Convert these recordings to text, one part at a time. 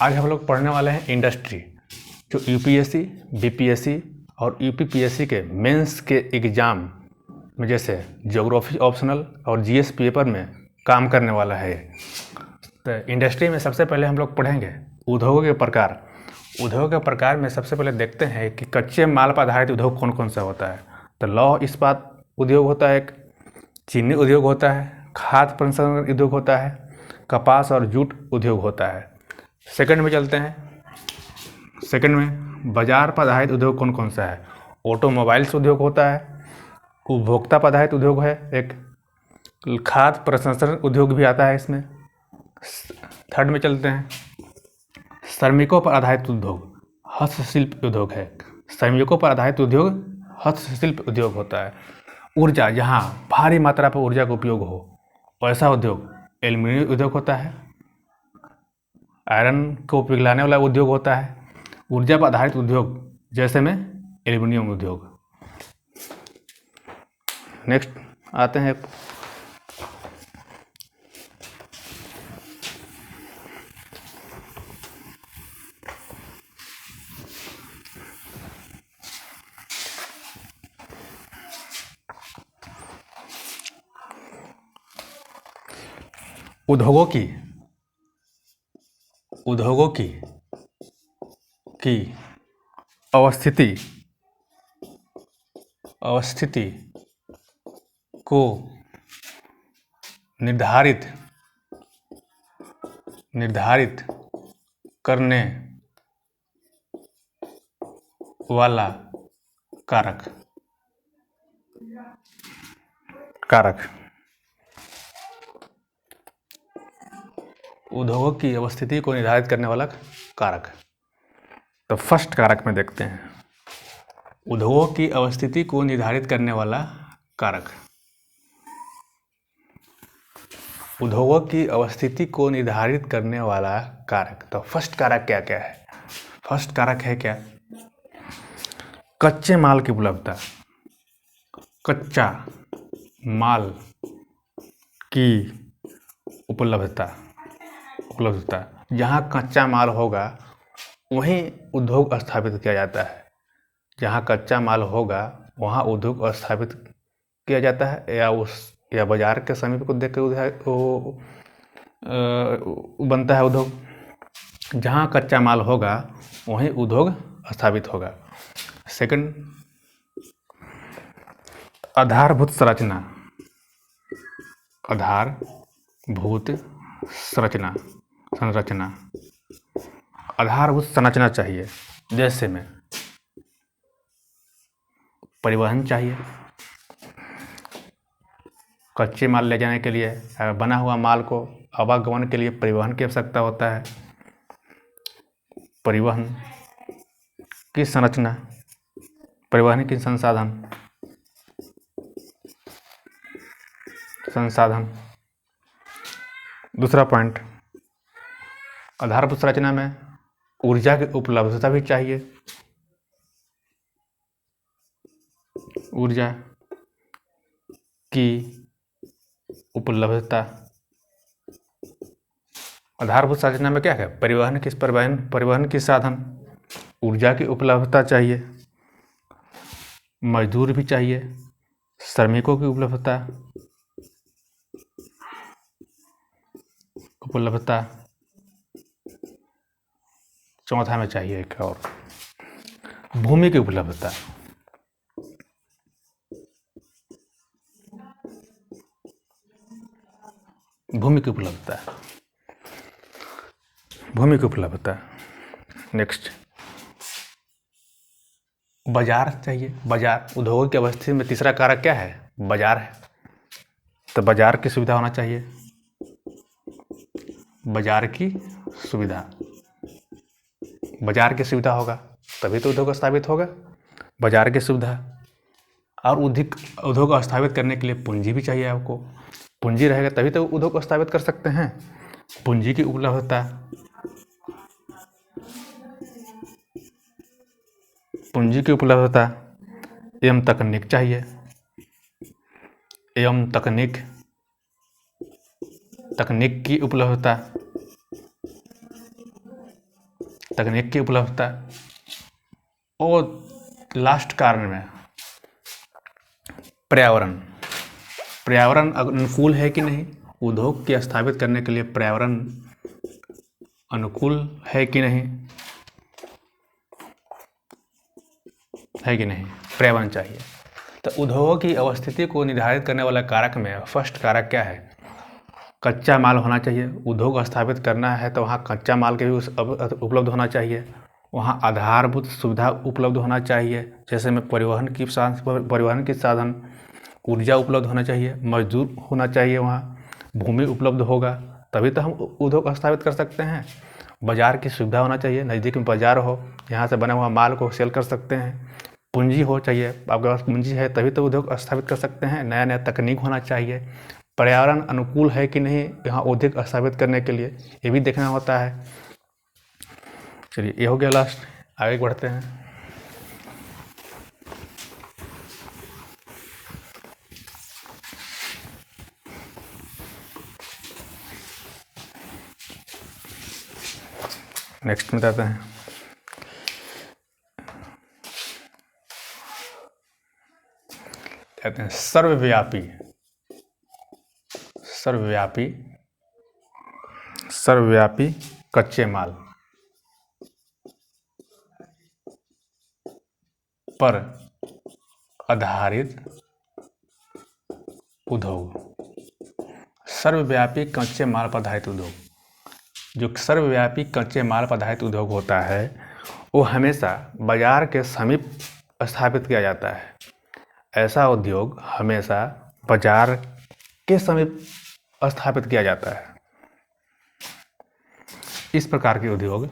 आज हम लोग पढ़ने वाले हैं इंडस्ट्री, जो यूपीएससी, बीपीएससी और यूपीपीएससी के मेंस के एग्ज़ाम में जैसे ज्योग्राफी ऑप्शनल और जीएस पेपर में काम करने वाला है। तो इंडस्ट्री में सबसे पहले हम लोग पढ़ेंगे उद्योगों के प्रकार। उद्योग के प्रकार में सबसे पहले देखते हैं कि कच्चे माल पर आधारित उद्योग कौन कौन सा होता है। तो लौह इस्पात उद्योग होता है, एक चीनी उद्योग होता है, खाद्य प्रसंस्करण उद्योग होता है, कपास और जूट उद्योग होता है। सेकंड में चलते हैं। सेकंड में बाजार पर आधारित उद्योग कौन कौन सा है। ऑटोमोबाइल्स उद्योग होता है, उपभोक्ता पर आधारित उद्योग है, एक खाद्य प्रसंस्करण उद्योग भी आता है इसमें। थर्ड में चलते हैं। श्रमिकों पर आधारित उद्योग हस्तशिल्प उद्योग है। श्रमिकों पर आधारित उद्योग हस्तशिल्प उद्योग होता है। ऊर्जा, जहाँ भारी मात्रा पर ऊर्जा का उपयोग हो ऐसा उद्योग एल्यूमिनियम उद्योग होता है। आयरन को पिघलाने वाला उद्योग होता है। ऊर्जा पर आधारित उद्योग जैसे में एल्यूमिनियम उद्योग। नेक्स्ट आते हैं उद्योगों की अवस्थिति को निर्धारित करने वाला कारक उद्योगों की अवस्थिति को निर्धारित करने वाला कारक। तो फर्स्ट कारक में देखते हैं, उद्योगों की अवस्थिति को निर्धारित करने वाला कारक। उद्योगों की अवस्थिति को निर्धारित करने वाला कारक। तो फर्स्ट कारक क्या क्या है। फर्स्ट कारक है क्या, कच्चे माल की उपलब्धता। कच्चा माल की उपलब्धता। जहाँ कच्चा माल होगा वहीं उद्योग स्थापित किया जाता है। जहाँ कच्चा माल होगा वहाँ उद्योग स्थापित किया जाता है, या बाजार के समीप को देख कर बनता है उद्योग। जहाँ कच्चा माल होगा वहीं उद्योग स्थापित होगा। सेकंड, आधारभूत संरचना। आधारभूत संरचना चाहिए, जैसे में परिवहन चाहिए। कच्चे माल ले जाने के लिए, बना हुआ माल को आवागमन के लिए परिवहन की आवश्यकता होता है। परिवहन की संरचना, परिवहन की संसाधन। दूसरा पॉइंट, आधारभूत संरचना में ऊर्जा की उपलब्धता भी चाहिए। ऊर्जा की उपलब्धता। आधारभूत संरचना में क्या है, परिवहन की साधन, ऊर्जा की उपलब्धता चाहिए, मजदूर भी चाहिए, श्रमिकों की उपलब्धता। चौथा में चाहिए एक और, भूमि की उपलब्धता। भूमि की उपलब्धता। नेक्स्ट, बाजार चाहिए। बाजार, उद्योगों की अवस्थिति में तीसरा कारक क्या है, बाजार है। तो बाजार की सुविधा होना चाहिए। बाजार की सुविधा होगा तभी तो उद्योग स्थापित होगा। बाजार की सुविधा और उद्योग स्थापित करने के लिए पूंजी भी चाहिए आपको। पूंजी रहेगा तभी तो उद्योग स्थापित कर सकते हैं। पूंजी की उपलब्धता। एवं तकनीक चाहिए। तकनीक की उपलब्धता। तकनीक की उपलब्धता, और लास्ट कारण में पर्यावरण अनुकूल है कि नहीं, उद्योग के स्थापित करने के लिए पर्यावरण अनुकूल है कि नहीं, पर्यावरण चाहिए। तो उद्योगों की अवस्थिति को निर्धारित करने वाला कारक में फर्स्ट कारक क्या है? कच्चा माल होना चाहिए। उद्योग स्थापित करना है तो वहाँ कच्चा माल के भी उपलब्ध होना चाहिए, वहाँ आधारभूत सुविधा उपलब्ध होना चाहिए, जैसे में परिवहन की साधन, ऊर्जा उपलब्ध होना चाहिए, मजदूर होना चाहिए, वहाँ भूमि उपलब्ध होगा, तभी तो हम उद्योग स्थापित कर सकते हैं। बाज़ार की सुविधा होना चाहिए, नज़दीक में बाज़ार हो, यहाँ से बना हुआ माल को सेल कर सकते हैं। पूंजी हो चाहिए, आपके पास पूंजी है तभी तो उद्योग स्थापित कर सकते हैं। नया नया तकनीक होना चाहिए। पर्यावरण अनुकूल है कि नहीं यहाँ उद्योग स्थापित करने के लिए, ये भी देखना होता है। चलिए, ये हो गया लास्ट, आगे बढ़ते हैं। नेक्स्ट में जाते हैं। कहते हैं सर्वव्यापी कच्चे माल पर आधारित उद्योग। सर्वव्यापी कच्चे माल पर आधारित उद्योग, जो सर्वव्यापी कच्चे माल पर आधारित उद्योग होता है वो हमेशा बाजार के समीप स्थापित किया जाता है। ऐसा उद्योग हमेशा बाजार के समीप स्थापित किया जाता है। इस प्रकार के उद्योग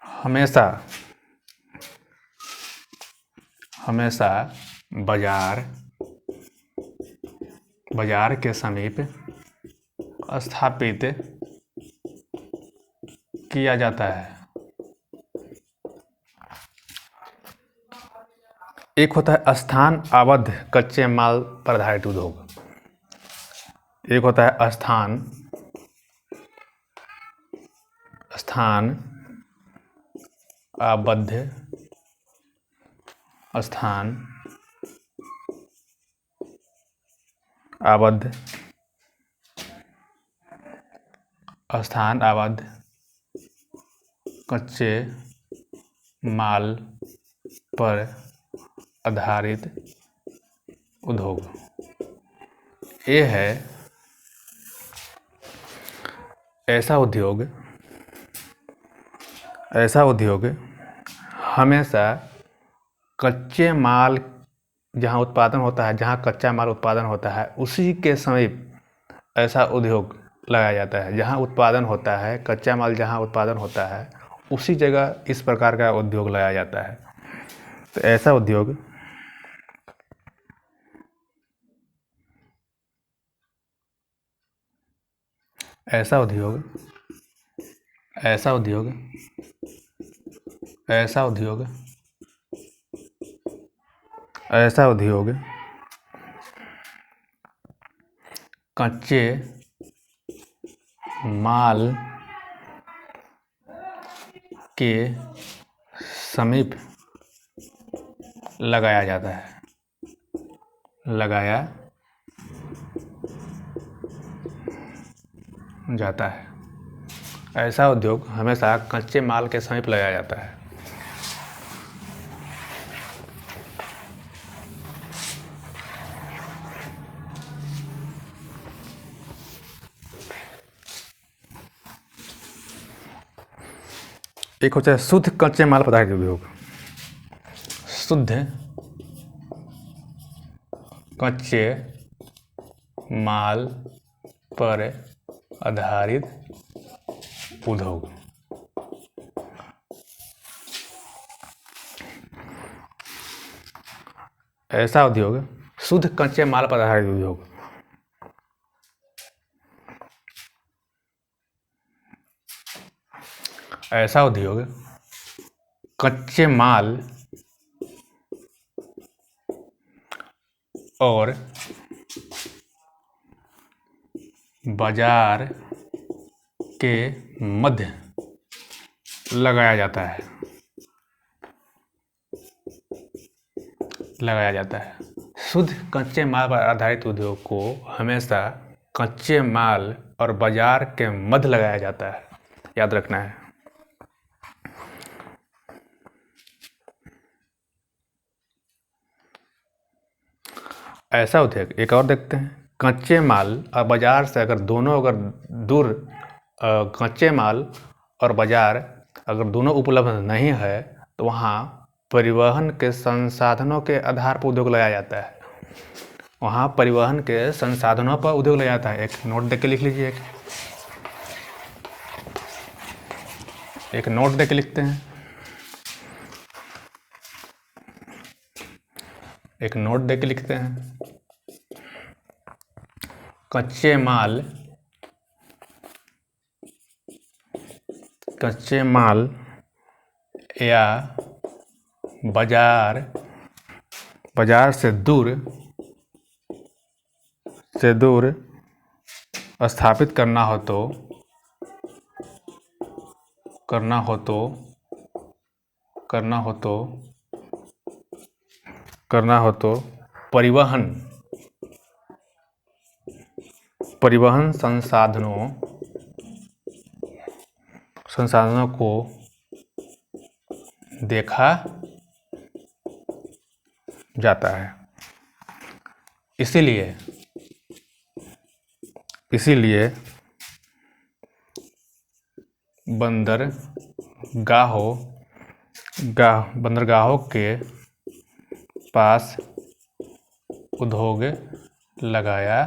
हमेशा बाजार के समीप स्थापित किया जाता है। एक होता है स्थान आबद्ध कच्चे माल पर आधारित उद्योग, एक होता है स्थान आबद्ध कच्चे माल पर आधारित उद्योग। ये है ऐसा उद्योग हमेशा कच्चे माल जहाँ उत्पादन होता है, जहाँ कच्चा माल उत्पादन होता है उसी के समीप ऐसा उद्योग लगाया जाता है। जहाँ उत्पादन होता है, कच्चा माल जहाँ उत्पादन होता है उसी जगह इस प्रकार का उद्योग लगाया जाता है। तो ऐसा उद्योग कच्चे माल के समीप लगाया जाता है। ऐसा उद्योग हमेशा कच्चे माल के समीप लगाया जाता है। एक होता है शुद्ध कच्चे माल पर आधारित उद्योग। शुद्ध कच्चे माल पर आधारित उद्योग। ऐसा उद्योग शुद्ध कच्चे माल पर आधारित उद्योग। ऐसा उद्योग कच्चे माल और बाजार के मध्य लगाया जाता है। शुद्ध कच्चे माल पर आधारित उद्योग को हमेशा कच्चे माल और बाजार के मध्य लगाया जाता है, याद रखना है। ऐसा उद्योग एक और देखते हैं, कच्चे माल और बाजार से अगर दूर कच्चे माल और बाजार अगर दोनों उपलब्ध नहीं है तो वहाँ परिवहन के संसाधनों के आधार पर उद्योग लगाया जाता है। वहाँ परिवहन के संसाधनों पर उद्योग लगाया जाता है। एक नोट देख के लिख लीजिए, एक नोट देख के लिखते हैं, एक नोट देख के लिखते हैं। कच्चे माल या बाजार से दूर स्थापित करना हो तो परिवहन संसाधनों को देखा जाता है। इसीलिए बंदरगाहों के पास उद्योग लगाया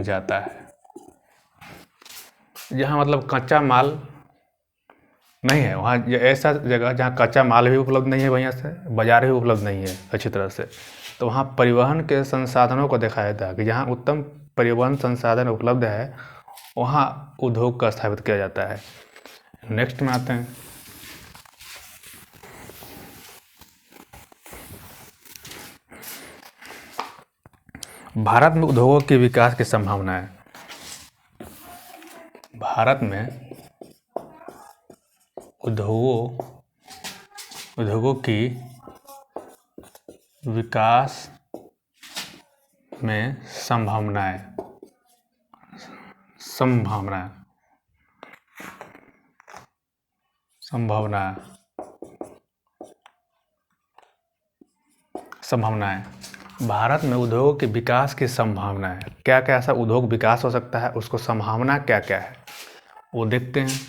जाता है। जहाँ मतलब कच्चा माल नहीं है, वहाँ ऐसा जगह जहाँ कच्चा माल भी उपलब्ध नहीं है, बढ़िया से बाजार भी उपलब्ध नहीं है अच्छी तरह से, तो वहाँ परिवहन के संसाधनों को दिखाया जाता है कि जहाँ उत्तम परिवहन संसाधन उपलब्ध है वहाँ उद्योग का स्थापित किया जाता है। नेक्स्ट में आते हैं, भारत में उद्योगों के विकास की संभावनाएं। भारत में उद्योगों की विकास में संभावनाएं भारत में उद्योगों के विकास की संभावनाएं, क्या क्या ऐसा उद्योग विकास हो सकता है, उसको संभावना क्या क्या है वो देखते हैं।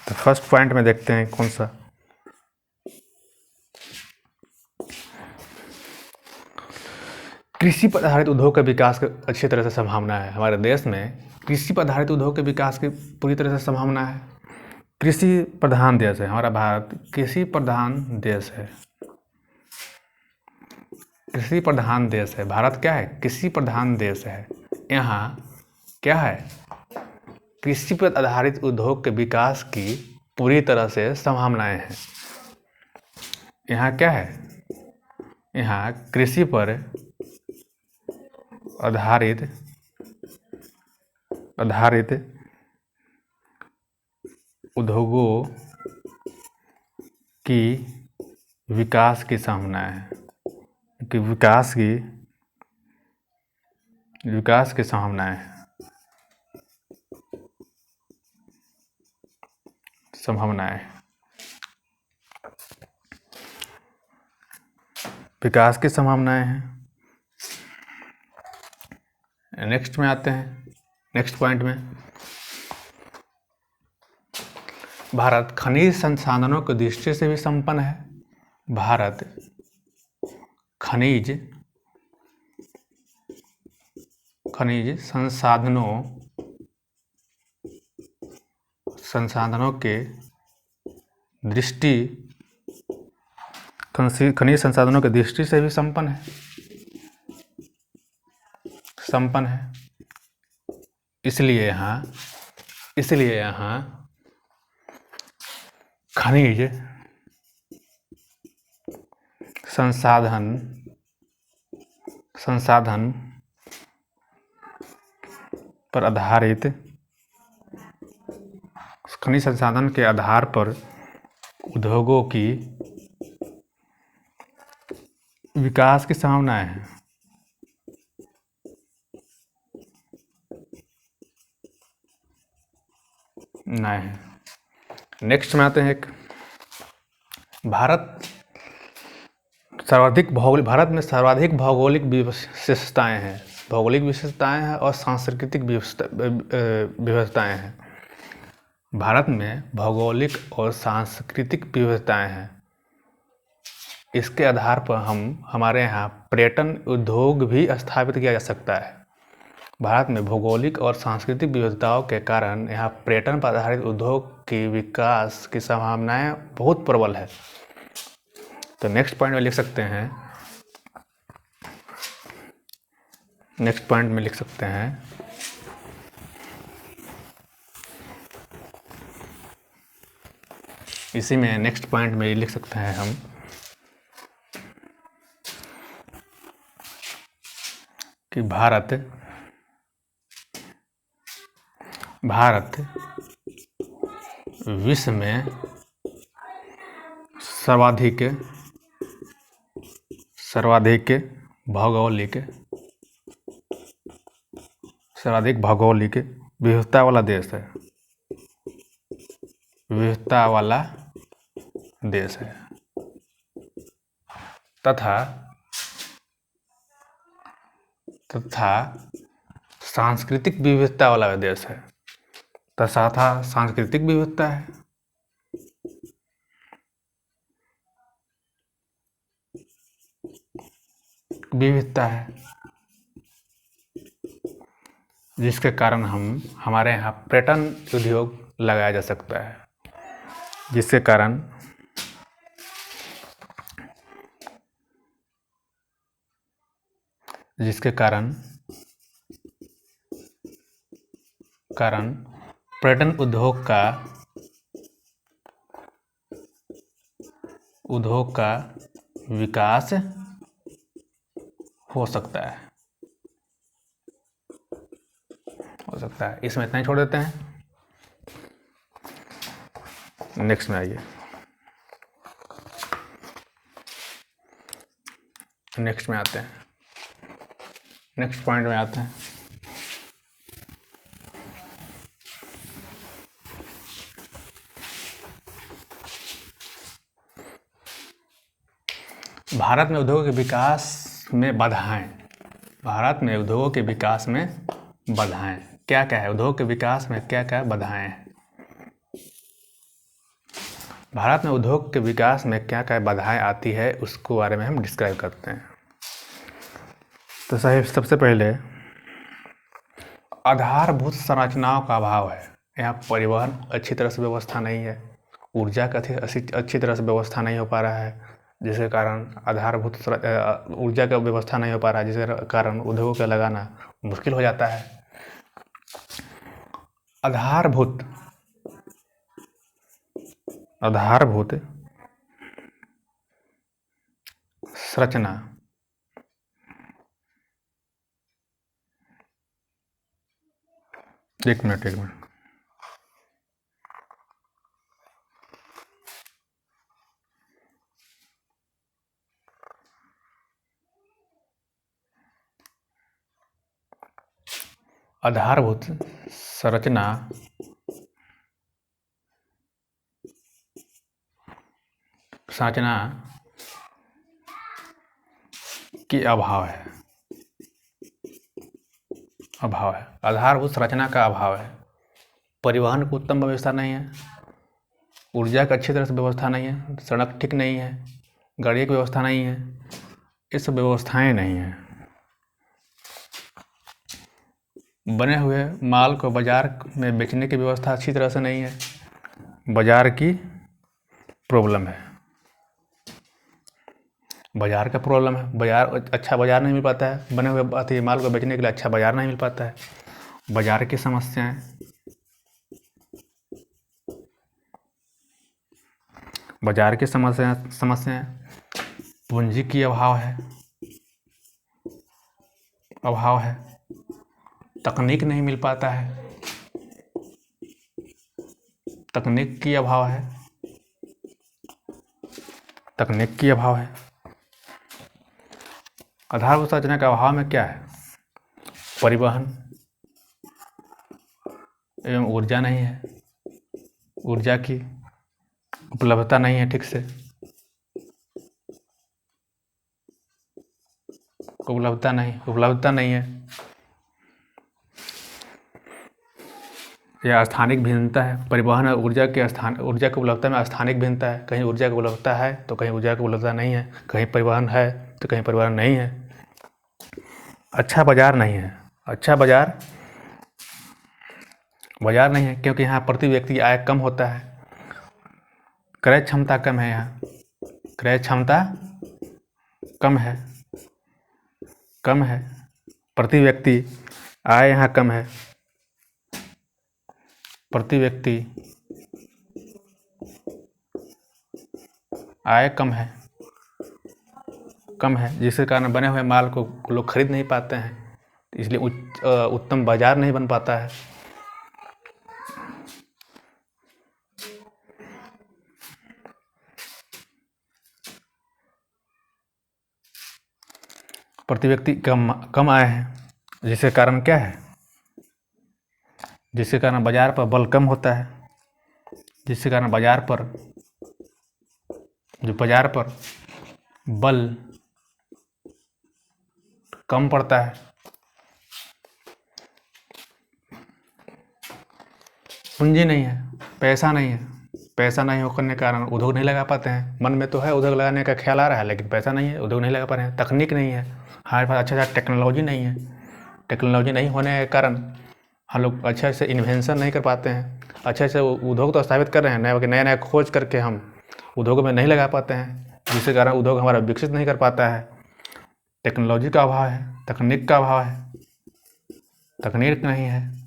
तो फर्स्ट पॉइंट में देखते हैं कौन सा, कृषि पर आधारित उद्योग के विकास की अच्छी तरह से संभावना है। हमारे देश में कृषि पर आधारित उद्योग के विकास की पूरी तरह से संभावना है। कृषि प्रधान देश है हमारा भारत, कृषि प्रधान देश है। कृषि प्रधान देश है भारत, क्या है, कृषि प्रधान देश है। यहाँ क्या है, कृषि पर आधारित उद्योग के विकास की पूरी तरह से संभावनाएं हैं। यहाँ क्या है, यहाँ कृषि पर आधारित उद्योगों की विकास की संभावना है, कि विकास की संभावनाएं हैं। विकास की संभावनाएं हैं। नेक्स्ट में आते हैं, नेक्स्ट पॉइंट में, भारत खनिज संसाधनों की दृष्टि से भी संपन्न है। भारत खनिज संसाधनों के खनिज संसाधनों की दृष्टि से भी संपन्न है। इसलिए यहाँ खनिज संसाधन पर आधारित खनिज संसाधन के आधार पर उद्योगों की विकास की संभावनाएं हैं। नहीं। नेक्स्ट में आते हैं एक भारत में सर्वाधिक भौगोलिक विशेषताएं हैं। भौगोलिक विशेषताएं हैं और सांस्कृतिक विविधताएं हैं। भारत में भौगोलिक और सांस्कृतिक विविधताएं हैं। इसके आधार पर हमारे यहाँ पर्यटन उद्योग भी स्थापित किया जा सकता है। भारत में भौगोलिक और सांस्कृतिक विविधताओं के कारण यहाँ पर्यटन पर आधारित उद्योग की विकास की संभावनाएं बहुत प्रबल है। तो नेक्स्ट पॉइंट में लिख सकते हैं, इसी में नेक्स्ट पॉइंट में लिख सकते हैं हम कि भारत विश्व में सर्वाधिक भौगोलिक विविधता वाला देश है तथा सांस्कृतिक विविधता वाला देश है। सांस्कृतिक विविधता है। जिसके कारण हमारे यहाँ पर्यटन उद्योग लगाया जा सकता है। जिसके कारण पर्यटन उद्योग का विकास हो सकता है। इसमें इतना ही छोड़ देते हैं। नेक्स्ट में आइए, नेक्स्ट पॉइंट में आते हैं। भारत में उद्योगों के विकास में बाधाएं। क्या क्या है? उद्योग के विकास में क्या क्या बाधाएं हैं? भारत में उद्योग के विकास में क्या क्या बाधाएं आती है, उसको बारे में हम डिस्क्राइब करते हैं। तो सबसे पहले आधारभूत संरचनाओं का अभाव है। यहाँ परिवहन अच्छी तरह से व्यवस्था नहीं है, ऊर्जा का अच्छी तरह से व्यवस्था नहीं हो पा रहा है, जिसके कारण ऊर्जा का व्यवस्था नहीं हो पा रहा है, जिसके कारण उद्योगों का लगाना मुश्किल हो जाता है। आधारभूत संरचना एक मिनट आधारभूत संरचना की अभाव है। आधारभूत संरचना का अभाव है। परिवहन की उत्तम व्यवस्था नहीं है, ऊर्जा का अच्छी तरह से व्यवस्था नहीं है, सड़क ठीक नहीं है, गाड़ी की व्यवस्था नहीं है, ये सब व्यवस्थाएं नहीं है। बने हुए माल को बाजार में बेचने की व्यवस्था अच्छी तरह से नहीं है, बाजार की प्रॉब्लम है। अच्छा बाजार नहीं मिल पाता है। बने हुए माल को बेचने के लिए अच्छा बाजार नहीं मिल पाता है। बाजार की समस्याएं, पूंजी की अभाव है। तकनीक नहीं मिल पाता है, तकनीक की अभाव है, तकनीक की अभाव है। आधारभूत संरचना के अभाव में क्या है? परिवहन एवं ऊर्जा नहीं है, ऊर्जा की उपलब्धता नहीं है ठीक से, उपलब्धता नहीं है। यह स्थानिक भिन्नता है। परिवहन और ऊर्जा की उपलब्धता में स्थानिक भिन्नता है। कहीं ऊर्जा की उपलब्धता है तो कहीं ऊर्जा की उपलब्धता नहीं है, कहीं परिवहन है तो कहीं परिवहन नहीं है। अच्छा बाजार नहीं है, अच्छा बाजार नहीं है क्योंकि यहाँ प्रति व्यक्ति आय कम होता है, क्रय क्षमता कम है, यहाँ क्रय क्षमता कम है, प्रति व्यक्ति आय यहाँ कम है, प्रति व्यक्ति आय कम है, जिसके कारण बने हुए माल को लोग खरीद नहीं पाते हैं, इसलिए उत्तम बाजार नहीं बन पाता है। प्रति व्यक्ति कम आय है, जिसके कारण क्या है? जिसके कारण बाजार पर बल कम होता है, जिसके कारण बाजार पर बल कम पड़ता है। पूंजी नहीं है, पैसा नहीं होने के कारण उद्योग नहीं लगा पाते हैं। मन में तो है उद्योग लगाने का ख्याल आ रहा है, लेकिन पैसा नहीं है, उद्योग नहीं लगा पा रहे हैं। तकनीक नहीं है, हमारे पास अच्छा टेक्नोलॉजी नहीं है, टेक्नोलॉजी नहीं होने के कारण हम लोग अच्छे से इन्वेंशन नहीं कर पाते हैं, अच्छे से उद्योग तो स्थापित कर रहे हैं, नया खोज करके हम उद्योग में नहीं लगा पाते हैं, जिसके कारण उद्योग हमारा विकसित नहीं कर पाता है। टेक्नोलॉजी का अभाव है, तकनीक का अभाव है, तकनीक नहीं है।